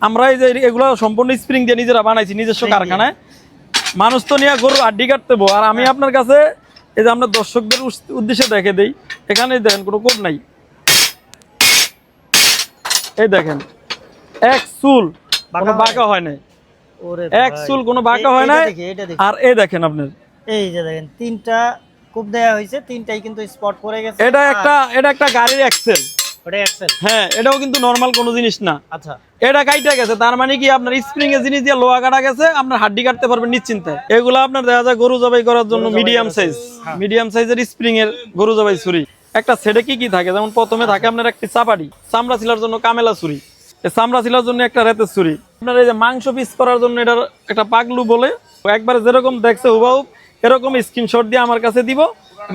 আমরা এই যে এগুলো সম্পূর্ণ স্প্রিং দিয়ে নিজেরা বানাইছি নিজস্ব কারখানায়। মানুষ তো নিয়ে গরু আড্ডি কাটতেবো, আর আমি আপনার কাছে এই যে আমরা দর্শকদের উদ্দেশ্যে দেখে দেই। এখানে দেখেন কোনো কোড নাই, এই দেখেন এক চুল কোনো বাঁকা হয় নাই, এক চুল কোনো বাঁকা হয় নাই। আর এই দেখেন আপনার এই যে দেখেন তিনটা কূপ দেয়া হয়েছে, তিনটাই কিন্তু স্পট পড়ে গেছে। এটা একটা গাড়ির এক্সেল। ওটা এক্সেল? হ্যাঁ, এটাও কিন্তু নরমাল কোনো জিনিস না। আচ্ছা, এটা কাইটা গেছে, তার মানে কি আপনার স্প্রিং এর জিনিস দিয়ে লোহা কাটা গেছে, আপনার হাড্ডি কাটতে পারবেন নিশ্চিন্তে। এগুলো আপনার দেখা যায় গরু জবাই করার জন্য মিডিয়াম সাইজের স্প্রিং এর গরু জবাই ছুরি। একটা সেটে কি কি থাকে, যেমন প্রথমে থাকে আপনার একটা চাপাটি, চামড়া ছিলার জন্য কামেলা ছুরি, চামড়া ছিলার জন্য একটা রেতের ছুরি। আপনার এই যে মাংস পিস করার জন্য এটার একটা পাগলু বলে, একবারে যেরকম দেখছে হুবাহু এরকম স্ক্রিনশট দিয়ে আমার কাছে দিব,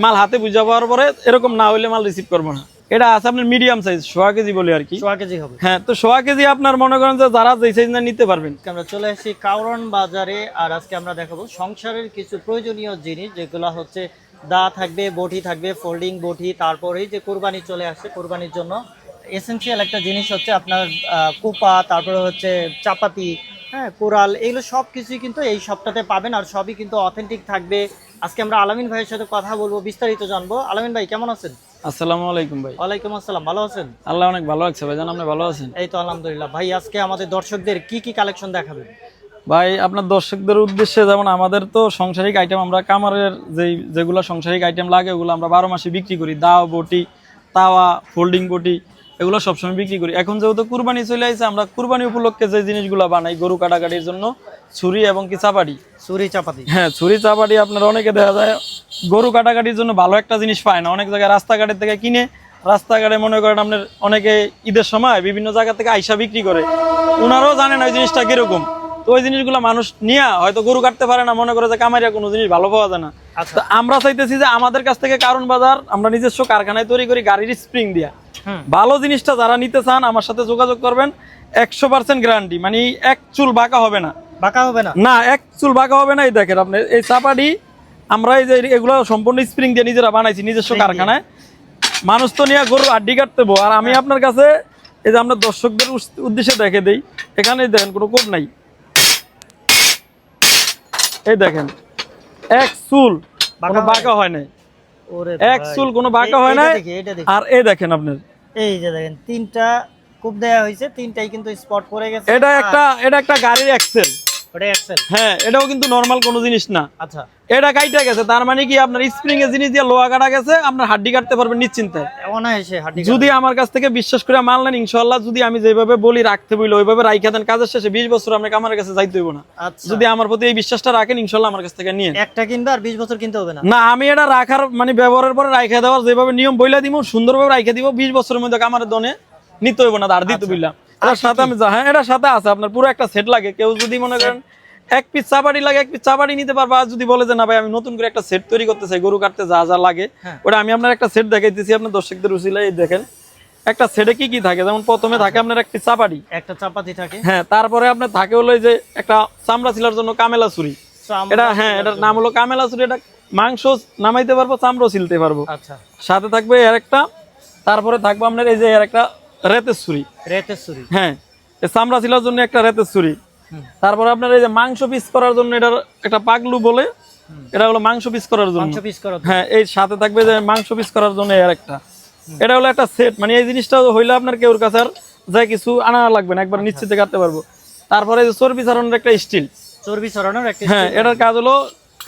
মাল হাতে বুঝা পাওয়ার পরে এরকম না হইলে মাল রিসিভ করবো না। এটা আছে আপনার মিডিয়াম সাইজ, 1.5 কেজি বলি আর কি। 1.5 কেজি হবে? হ্যাঁ, তো 1.5 কেজি আপনার মনে করেন যে যারা যেই সাইজ না নিতে পারবেন। আমরা চলে আসি কাউরন বাজারে, আর আজকে আমরা দেখাবো সংসারের কিছু প্রয়োজনীয় জিনিস, যেগুলো হচ্ছে দা থাকবে, বটি থাকবে, ফোল্ডিং বটি। তারপরেই যে কোরবানি চলে আসে, কোরবানির জন্য এসেনশিয়াল একটা জিনিস হচ্ছে আপনার কোপা, তারপরে হচ্ছে চাপাতি, হ্যাঁ, কোরাল, এগুলো সব কিছুই কিন্তু এই সপ্তাহে পাবেন, আর সবই কিন্তু অথেন্টিক থাকবে। আজকে আমরা আলামিন ভাইয়ের সাথে কথা বলবো, বিস্তারিত জানবো। আলামিন ভাই কেমন আছেন? আসসালামু আলাইকুম ভাই। ওয়ালাইকুম আসসালাম, ভালো আছেন? আল্লাহ অনেক ভালো আছে ভাইজান, আপনি ভালো আছেন? এই তো আলহামদুলিল্লাহ। ভাই আজকে আমাদের দর্শকদের কি কি কালেকশন দেখাবেন? ভাই আপনার দর্শকদের উদ্দেশ্যে, যেমন আমাদের তো সাংসারিক আইটেম, আমরা কামারের যেগুলো সাংসারিক আইটেম লাগে ওগুলো আমরা 12 মাসে বিক্রি করি। দাও বটি, তাওয়া, ফোল্ডিং বটি, এগুলো সবসময় বিক্রি করি। এখন যেহেতু কুরবানি চলে আসছে, আমরা কুরবানি উপলক্ষে যে জিনিসগুলো বানাই গরু কাটাকাটির জন্য, ছুরি এবং কি চাপাটি। ছুরি চাপাতি? হ্যাঁ, ছুরি চাপাটি আপনার অনেকে দেখা যায় গরু কাটাকাটির জন্য ভালো একটা জিনিস পায় না, অনেক জায়গায় রাস্তাঘাটের থেকে কিনে, রাস্তাঘাটে মনে করেন আপনার অনেকে ঈদের সময় বিভিন্ন জায়গা থেকে আইসা বিক্রি করে, ওনারাও জানেন ওই জিনিসটা কিরকম। তো ওই জিনিসগুলো মানুষ নিয়ে হয়তো গরু কাটতে পারে না, মনে করে যে কামারিয়া কোনো জিনিস ভালো পাওয়া যায় না। তো আমরা চাইতেছি যে আমাদের কাছ থেকে কারণ বাজার আমরা নিজস্ব কারখানায় তৈরি করি গাড়ির স্প্রিং দিয়া। ভালো জিনিসটা যারা নিতে চান আমার সাথে যোগাযোগ করবেন, 100% গ্যারান্টি, মানে এক চুল বাঁকা হবে না। বাঁকা হবে না? না, এক চুল বাঁকা হবে না। এই দেখেন আপনি এই চাপাটি, আমরা এই যে এগুলো সম্পূর্ণ স্প্রিং দিয়ে নিজেরা বানাইছি নিজস্ব কারখানায়। মানুষ তো নিয়ে গরু আড্ডি কাটতেবো, আর আমি আপনার কাছে এই যে আমরা দর্শকদের উদ্দেশ্যে দেখে দেই। এখানে দেখেন কোনো কোড নাই, এই দেখেন এক চুল কোনো বাঁকা হয় নাই, এক চুল কোনো বাঁকা হয় নাই। আর এই দেখেন আপনার এই যে দেখেন তিনটা কূপ দেয়া হয়েছে, তিনটাই কিন্তু স্পট পড়ে গেছে। এটা একটা গাড়ির এক্সেল। ওটা এক্সেল? হ্যাঁ, এটাও কিন্তু নরমাল কোনো জিনিস না। আচ্ছা, এটা কাইটা গেছে, তার মানে কি আপনার স্প্রিং এর জিনিস দিয়ে লোহা কাটা গেছে, আপনার হাড্ডি কাটতে পারবেন নিশ্চিন্তে। অনায়াসে হাড্ডি। যদি আমার কাছ থেকে বিশ্বাস করে মাল নেন, ইনশাআল্লাহ যদি আমি যেভাবে বলি রাখতে বলি ওইভাবে রাইখা দেন, কাজের শেষে 20 বছর আপনাকে আমার কাছে যাইতে হইব না। যদি আমার প্রতি এই বিশ্বাসটা রাখেন, ইনশাআল্লাহ আমার কাছ থেকে নিয়ে একটা কিনবে আর 20 বছর কিনতে হবে না। না, আমি এটা রাখার মানে ব্যবহারের পরে রাইখা দেওয়ার যেভাবে নিয়ম বইলা দিব, সুন্দরভাবে রাইখা দিব, 20 বছরের মধ্যে আমার দনে নিতে হইব না, ধার দিতে বললাম। এটার সাথে আমি হ্যাঁ, এটার সাথে আছে আপনার পুরো একটা সেট লাগে। কেউ যদি মনে করেন এক পিস চাপাটি লাগে, এক পিস চাপাটি নিতে পারবা। আর যদি বলে যে না ভাই আমি নতুন করে একটা সেট তৈরি করতে চাই, গরু কাটতে যা যা লাগে ওটা আমি আপনার একটা সেট দেখাইতেছি আপনার দর্শকদের উচিলায়। এই দেখেন একটা সেটে কি কি থাকে, যেমন প্রথমে থাকে আপনার একটা চাপাটি, একটা চাপাতি থাকে। হ্যাঁ, তারপরে আপনার থাকে হলো যে একটা চামড়া ছিলার জন্য কামেলা ছুরি। এটা হ্যাঁ, এটার নাম হলো কামেলা ছুরি। এটা মাংস নামাইতে পারবো, চামড়া ছিলতে পারবো। আচ্ছা, সাথে থাকবে এর একটা, তারপরে থাকবে আপনার এই যে এর একটা রেতের ছুরি। রেতের ছুরি? হ্যাঁ, চামড়া ছিলার জন্য একটা রেতের ছুরি। তারপরে আপনার এই যে মাংস পিস করার জন্য এটার একটা পাগলু বলে, এটা হলো মাংস পিস করার জন্য। হ্যাঁ, এই সাথে থাকবে যে মাংস পিস করার জন্য এর একটা। এটা হলো একটা সেট, মানে এই জিনিসটা হইলে আপনার কেউর কাছে আর যা কিছু আনা লাগবে না, একবার নিশ্চিতে কাটতে পারবো। তারপরে যে চর্বি ছাড়ানোর একটা স্টিল। চর্বি ছাড়ানোর একটা? হ্যাঁ, এটার কাজ হলো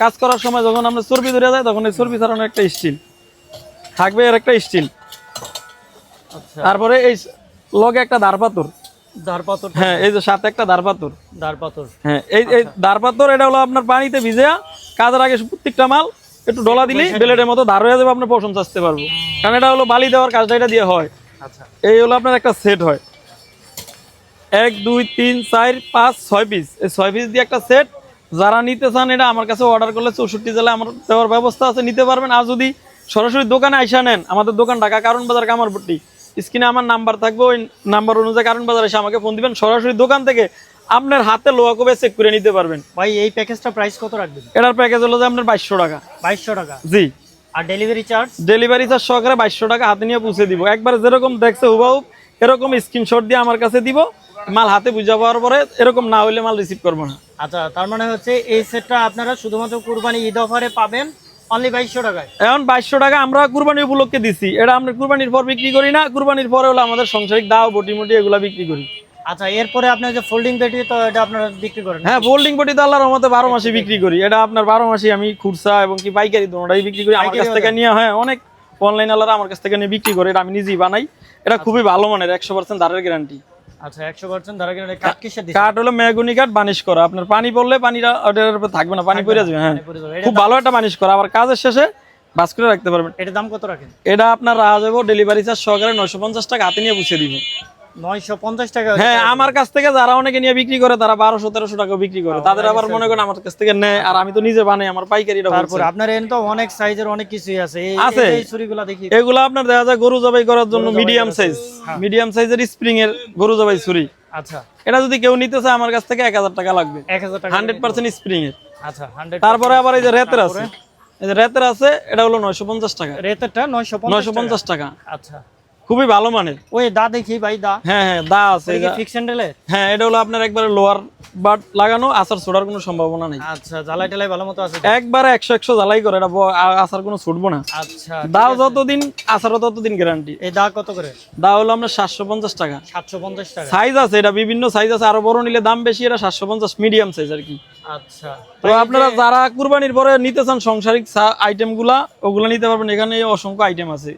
কাজ করার সময় যখন আমরা চর্বি ধরে যায় তখন এই চর্বি ছাড়ানোর একটা স্টিল থাকবে, এর একটা স্টিল। তারপরে এই লগে একটা দাঁড়পাতর। দাঁড়পাতর? হ্যাঁ, এই যে সাথে একটা দাঁড়পাতর। দাঁড়পাতর? হ্যাঁ, এই দাঁড়পাতর এটা হলো আপনার পানিতে ভিজে কাজের আগে প্রত্যেকটা মাল একটু ডলা দিলেই ব্লেডের মতো ধার হয়ে যাবে, আপনার পশম চাষতে পারবো। কারণ এটা হলো বালি দেওয়ার কাজটা এটা দিয়ে হয়। আচ্ছা, এই হলো আপনার একটা সেট হয় 1 2 3 4 5 6 পিস। এই 6 পিস দিয়ে একটা সেট। যারা নিতে চান এটা আমার কাছে অর্ডার করলে 64 জেলায় আমার দেওয়ার ব্যবস্থা আছে, নিতে পারবেন। আর যদি সরাসরি দোকানে আইসা নেন, আমাদের দোকান ঢাকা কারণ বাজার কামারপট্টি, স্ক্রিনে আমার নাম্বার থাকবে, ওই নাম্বার অনুযায়ী কারণ বাজার এসে আমাকে ফোন দিবেন। সরাসরি দোকান থেকে আপনার হাতে লোহা কবে চেক করে নিতে পারবেন। ভাই এই প্যাকেজটা প্রাইস কত রাখবেন? এটার প্যাকেজ হলো যে আপনার 2200 টাকা। 2200 টাকা? জি। আর ডেলিভারি চার্জ? ডেলিভারি চার্জ সহকারে 2200 টাকা হাতে নিয়ে পৌঁছে দিব। একবার যেরকম দেখছে হুবাহু এরকম স্ক্রিনশট দিয়ে আমার কাছে দিব, মাল হাতে বুঝা পাওয়ার পরে এরকম না হইলে মাল রিসিভ করবো না। আচ্ছা, তার মানে হচ্ছে এই সেটটা আপনারা শুধুমাত্র কুরবানি ঈদ অফারে পাবেন অনলি 2200 টাকায়। এখন 2200 টাকা আমরা কুরবানি উপলক্ষে দিছি, এটা আমরা কুরবানির পর বিক্রি করি না, কুরবানির পরে হলো আমাদের সাংসারিক দাও বটি মুটি এগুলা বিক্রি করি। আচ্ছা, এরপরে আপনার যে ফোল্ডিং পেটি, তো এটা আপনারা বিক্রি করেন? হ্যাঁ, ফোল্ডিং বটি তো আল্লাহর রহমতে 12 মাসে বিক্রি করি। এটা আপনার 12 মাসে আমি খুচরা এবং কি পাইকারি দুটোটাই বিক্রি করি। আমার কাছ থেকে নিয়ে অনেক অনলাইন আলারা আমার কাছ থেকে নিয়ে বিক্রি করে, এটা আমি নিজেই বানাই। এটা খুবই ভালো মানের, 100% ধারের গ্যারান্টি। আচ্ছা, 100% ধারা কিনে কাট কিসের দিচ্ছেন? কাঠ হলো মেহগনি কাঠ, বানিশ করা। আপনার পানি পড়লে পানিটা ওটার উপর থাকবে না, পানি পড়ে যাবে। হ্যাঁ, খুব ভালো একটা বানিশ করা, আবার কাজের শেষে বাস করে রাখতে পারবেন। এটার দাম কত রাখেন? এটা আপনার রাখা যাবো ডেলিভারি চার্জ সহকারে 950 টাকা, হাতে নিয়ে বুঝিয়ে দিব। 950 টাকা? হ্যাঁ, আমার কাছ থেকে যারা অনেকে নিয়ে বিক্রি করে তারা 1200-1300 টাকা বিক্রি করে, তাদের আবার মনে করেন আমার কাছ থেকে নেয়, আর আমি তো নিজে বানাই, আমার পাইকারিটা। তারপর আপনার এখানে তো অনেক সাইজের অনেক কিছুই আছে। এই ছুরিগুলো দেখি, এগুলো আপনার দেখা যায় গরু জবাই করার জন্য মিডিয়াম সাইজের স্প্রিং এর গরু জবাই ছুরি। আচ্ছা, এটা যদি কেউ নিতে চায় আমার কাছ থেকে 1000 টাকা লাগবে। 1000 টাকা 100% স্প্রিং এর। আচ্ছা, 100। তারপরে আবার এই যে রেতের আছে, এই যে রেতের আছে, এটা হলো 950 টাকা। রেতেরটা 950 টাকা। আচ্ছা, খুবই ভালো মানের। ওই দা দেখি ভাই, দা। হ্যাঁ হ্যাঁ, দা আছে। এটা কি ফিক্স হ্যান্ডেলে? হ্যাঁ, এটা হলো আপনার একবারে লোয়ার বাট লাগানো, আসার ছোড়ার কোনো সম্ভাবনা নেই। আচ্ছা, জ্বালাই টালাই ভালো মতো আছে? একবারে 100 জ্বালাই করে, এটা আসার কোনো ছুটবো না। আচ্ছা, দাও যতদিন আসারও ততদিন গ্যারান্টি। এই দা কত করে? দা হলো আপনার 750 টাকা। 750 টাকা। সাইজ আছে, এটা বিভিন্ন সাইজ আছে, আরো বড় নিলে দাম বেশি। এটা 750 মিডিয়াম সাইজ আর কি। আচ্ছা, তো আপনারা যারা কুরবানির পরে নিতে চান সাংসারিক আইটেম গুলা, ওগুলা নিতে পারবেন। এখানে অসংখ্য আইটেম আছে।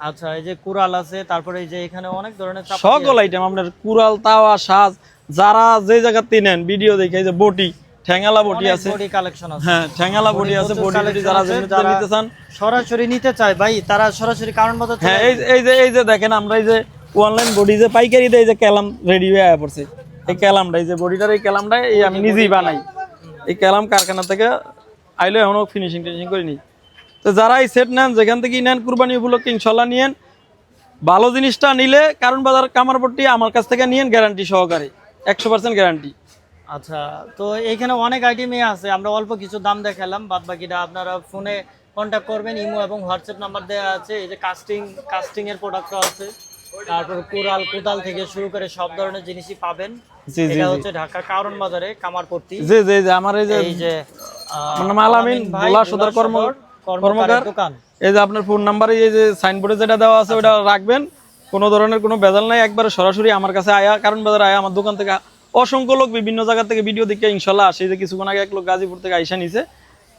আচ্ছা, এই যে কুরাল আছে, তারপরে এই যে এখানে অনেক ধরনের সকল আইটেম আপনার কুরাল, তাওয়া, সাজ, যারা যে জায়গাতে নেন ভিডিও দেখে, এই যে বটি, ঠ্যাঙ্গালা বটি আছে। বডি কালেকশন আছে। হ্যাঁ, ঠ্যাঙ্গালা বটি আছে। বটি যারা নিতে চান, সরাসরি নিতে চায় ভাই, তারা সরাসরি কারণ বাজার। হ্যাঁ, এই যে দেখেন, আমরা এই যে অনলাইন বডি যে পাইকারি দেয়, এই যে ক্যালাম রেডি হয়ে আয়া পড়ছে। এই ক্যালামটা, এই যে বডিটার এই ক্যালামটা এই আমি নিজেই বানাই। এই ক্যালাম কারখানা থেকে আইলে এখনো ফিনিশিং করিনি। তো যারা এই সেট নেন, যেখান থেকে নেন কুরবানি উপলক্ষে ইনশাল্লাহ নিয়েন। ভালো জিনিসটা নিলে কারণ বাজার কামারপট্টি আমার কাছ থেকে নিয়েন, গ্যারান্টি সহকারে, 100% গ্যারান্টি। আচ্ছা, তো এইখানে অনেক আইটেমই আছে, আমরা অল্প কিছু দাম দেখালাম, বাদ বাকিটা আপনারা ফোনে কন্ট্যাক্ট করবেন। ইমো এবং হোয়াটসঅ্যাপ নাম্বার দেওয়া আছে। এই যে কাস্টিং এর প্রোডাক্টও আছে, তারপর কুরাল, কোদাল থেকে শুরু করে সব ধরনের জিনিসই পাবেন। এটা হচ্ছে ঢাকা কারণ বাজারে কামারপট্টি। জি জি জি, আমার এই যে মালামিন ভোলা সদর কর্মকার দোকান। এই যে আপনার ফোন নাম্বারে এই যে সাইনবোর্ডে যেটা দেওয়া আছে ওটা রাখবেন। কোনো ধরনের কোনো ভেজাল নাই, একবারে সরাসরি আমার কাছে আয়া, কারণ বাজার আয়া, আমার দোকান থেকে অসংখ্য লোক বিভিন্ন জায়গা থেকে ভিডিও দেখে ইনশাল্লাহ আসে। যে কিছুক্ষণ আগে এক লোক গাজীপুর থেকে আইসা নিছে,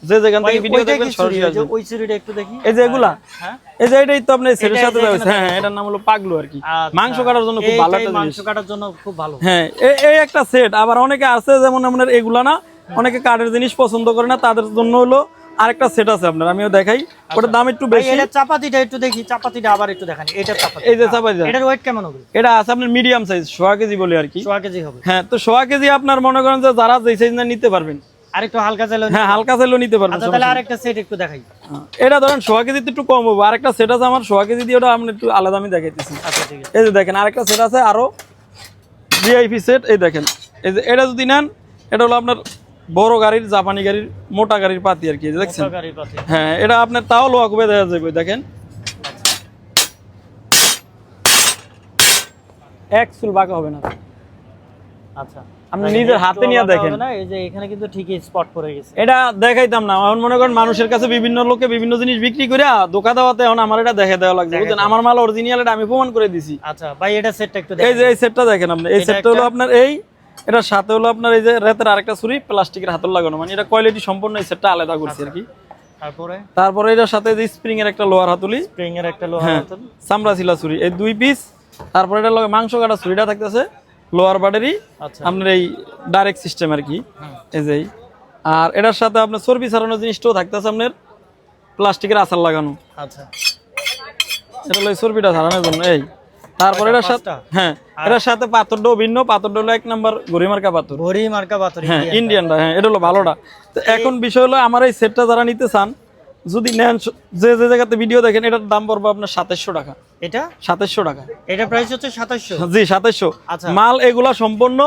যে যেখান থেকে ভিডিও দেখবেন সরাসরি আসবেন। ওই চুরিটা একটু দেখি। এই যে এগুলা, হ্যাঁ, এই যে এটাই তো আপনার সেটের সাথে দেওয়া হয়েছে। হ্যাঁ, এটার নাম হলো পাগলু আর কি। মাংস কাটার জন্য খুব ভালো একটা জিনিস। মাংস কাটার জন্য খুব ভালো। হ্যাঁ, এই একটা সেট। আবার অনেকে আছে যেমন আপনার এগুলা না, অনেকে কাঠের জিনিস পছন্দ করে না, তাদের জন্য হলো আরেকটা সেট আছে আপনার, আমিও দেখাই। ওটার দাম একটু বেশি। এটা চাপাতিটা একটু দেখি, চাপাতিটা আবার একটু দেখান। এটা চাপাতি, এই যে চাপাতি, এটার ওয়েট কেমন হবে? এটা আছে আপনার মিডিয়াম সাইজ, 100 কেজি বলে আর কি। 100 কেজি হবে। হ্যাঁ, তো 100 কেজি আপনার মনে করেন যে যারা যেই সাইজ না নিতে পারবেন, আরেকটু হালকা চাইলে। হ্যাঁ, হালকা চাইলেও নিতে পারবেন। আচ্ছা, তাহলে আরেকটা সেট একটু দেখাই। এটা ধরেন 100 কেজি একটু কম হবে। আরেকটা সেট আছে আমার 100 কেজি দিয়ে, ওটা আপনি একটু আলাদা আমি দেখাইতেছি। আচ্ছা, ঠিক আছে। এই যে দেখেন আরেকটা সেট আছে আরো ভিআইপি সেট। এই দেখেন, এই যে এটা যদি নেন, এটা হলো আপনার বড় গাড়ির, জাপানি গাড়ির, মোটা গাড়ির পাতি আর কি। দেখছেন? হ্যাঁ, এটা আপনার তাও লোহা খুবই দেখা যাবে। দেখেন, এক চুল বাঁকা হবে না। আচ্ছা, আপনি নিজের হাতে নিয়ে দেখেন। এই যে এখানে কিন্তু ঠিকই স্পট পড়ে গেছে। এটা দেখাইতাম না, এখন মনে করেন মানুষের কাছে বিভিন্ন লোকে বিভিন্ন জিনিস বিক্রি করে ধোকা দেওয়াতে এখন আমার এটা দেখে দেওয়া লাগছে, বুঝলেন? আমার মাল অরিজিনাল, এটা আমি প্রমাণ করে দিছি। আচ্ছা ভাই, এটা সেটটা একটু এই যে এই সেটটা দেখেন আপনি। এই সেটটা হলো আপনার এটার সাথে হলো আপনার এই যে রেতের আরেকটা ছুরি, প্লাস্টিকের হাতল লাগানো, মানে এটা কোয়ালিটি সম্পূর্ণ। এই সেটটা আলাদা করছি আর কি। তারপরে এটার সাথে যে স্প্রিং এর একটা লোহার হাতুলি, চামড়া ছিলা ছুরি, এই 2 পিস। তারপরে এটা লগে মাংস কাটা ছুরিটা থাকতেছে লোয়ার বাটেরই, আপনার এই ডাইরেক্ট সিস্টেম আর কি। এই যে, আর এটার সাথে আপনার চর্বি ছাড়ানো জিনিসটাও থাকতেছে আপনার, প্লাস্টিকের আচার লাগানো। আচ্ছা, এটা হলো চর্বিটা ছাড়ানোর জন্য। এই তারপরে এটার সাথে, হ্যাঁ, এটার সাথে পাথরটাও ভিন্ন। পাথরটা হলো 1 নাম্বার ঘড়িমার্কা পাথর, হ্যাঁ, ইন্ডিয়ানটা। হ্যাঁ, এটা হলো ভালোটা। তো এখন বিষয় হলো আমার এই সেটটা যারা নিতে চান, যদি নেন, যে যে জায়গাতে ভিডিও দেখেন, এটার দাম পড়বে আপনার 2700 টাকা। এটা 2700 টাকা। এটা প্রাইস হচ্ছে 2700। জি, 2700। মাল এগুলা সম্পূর্ণ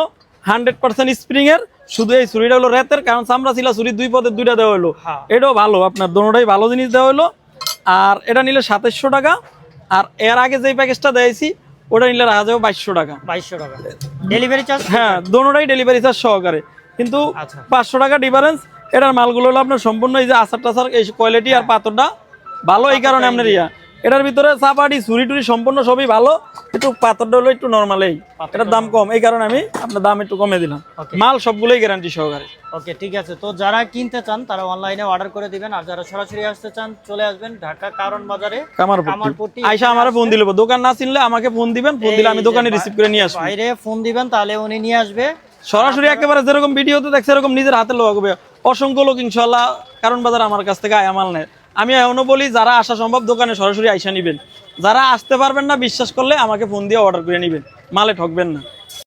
100% স্প্রিং এর। শুধু এই ছুরিটা হলো রেতের, কারণ চামড়া ছিল ছুরি 2 পদের 2টা দেওয়া হলো। এটাও ভালো, আপনার দুটোটাই ভালো জিনিস দেওয়া হলো। আর এটা নিলে 2700 টাকা। আর এর আগে যেই প্যাকেজটা দিয়েছি ওটা নিলে রাখা যাবে 2200 টাকা। 2200 টাকা ডেলিভারি চার্জ? হ্যাঁ, দোনোটাই ডেলিভারি চার্জ সহকারে, কিন্তু আচ্ছা 500 টাকা ডিফারেন্স। এটার মালগুলো হলো আপনার সম্পূর্ণ এই যে আচার টাচার এই কোয়ালিটি আর পাথরটা ভালো, এই কারণে আপনার এটার ভিতরে চাপাটি ছুরি টুরি সম্পূর্ণ সবই ভালো, একটু পাথরটা হলো একটু নর্মাল, এটার দাম কম, এই কারণে আমি আপনার দাম একটু কমে দিলাম। Okay. মাল সবগুলোই গ্যারান্টি সহকারে। ওকে, ঠিক আছে। তো যারা কিনতে চান তারা অনলাইনে অর্ডার করে দিবেন, আর যারা সরাসরি আসতে চান চলে আসবেন ঢাকা কারণ বাজারে কামারপট্টি আইসা আমারে ফোন দিলে, দোকান না চিনলে আমাকে ফোন দিবেন, ফোন দিলে আমি দোকানে রিসিভ করে নিয়ে আসবো। বাইরে ফোন দিবেন তাহলে উনি নিয়ে আসবে সরাসরি একেবারে যেরকম ভিডিওতে দেখছে এরকম নিজের হাতে লোক হবে। অসংখ্য লোক ইনশাল্লাহ কারণ বাজার আমার কাছ থেকে আয়া মাল নেয়। আমি এখনো বলি যারা আসা সম্ভব দোকানে সরাসরি আইসা নিবেন, যারা আসতে পারবেন না বিশ্বাস করলে আমাকে ফোন দিয়ে অর্ডার করে নিবেন, মালে ঠকবেন না।